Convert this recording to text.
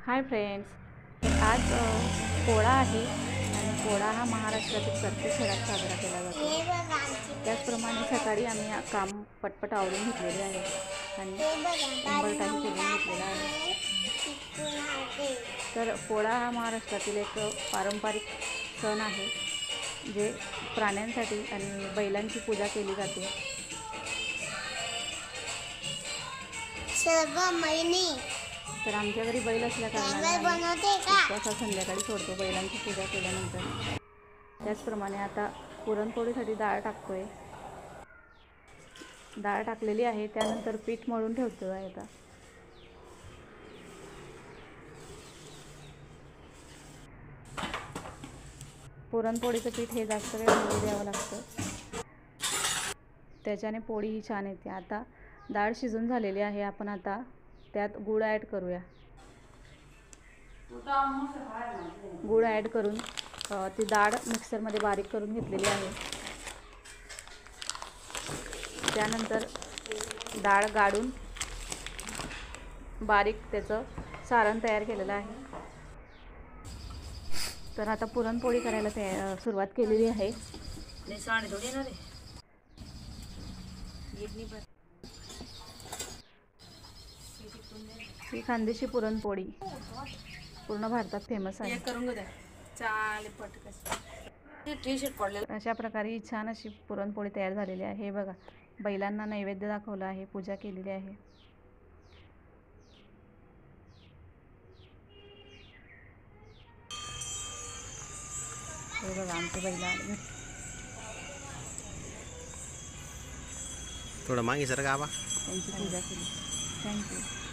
Hi friends, तर आज पोळा आहे आणि पोळा हा महाराष्ट्रातील प्रत्येक घरात साजरा केला जातो। त्याचप्रमाणे सकाळी आम्ही काम पटपट आवरून घेतलेले आहे आणि उंबरठाही सजवून घेतलेला आहे। तर पोळा हा महाराष्ट्रातील एक पारंपरिक सण आहे, जे प्राण्यांसाठी आणि बैलांची पूजा केली जाते। तर आमच्या घरी बैल असल्या कारणाने उपवास संध्याकाळी सोडतो बैलांची पूजा केल्यानंतर। त्याचप्रमाणे आता पुरणपोळीसाठी डाळ टाकतोय, डाळ टाकलेली आहे, त्यानंतर पीठ मळून ठेवतो आहे। आता पुरणपोळीचं पीठ हे जास्त वेळ भिजू द्यावं लागतं, त्याच्याने पोळी ही छान येते। आता डाळ शिजून झालेली आहे, आपण आता त्यात गूळ ॲड करूया। गूळ ॲड करून ती डाळ मिक्सरमध्ये बारीक करून घेतलेली आहे। त्यानंतर डाळ गाळून बारीक त्याचं सारण तयार केलेलं आहे। तर आता पुरणपोळी करायला सुरुवात केलेली आहे। ही खानदेशी पुरणपोळी पूर्ण भारतात फेमस आहे। अशा प्रकारे छान अशी पुरणपोळी तयार झालेली आहे। हे बघा, बैलांना नैवेद्य दाखवला आहे, पूजा केलेली आहे। हे बघा, आमचे बैल आले, थोडं मागे सर गावा त्यांची पूजा केली। थँक्यू।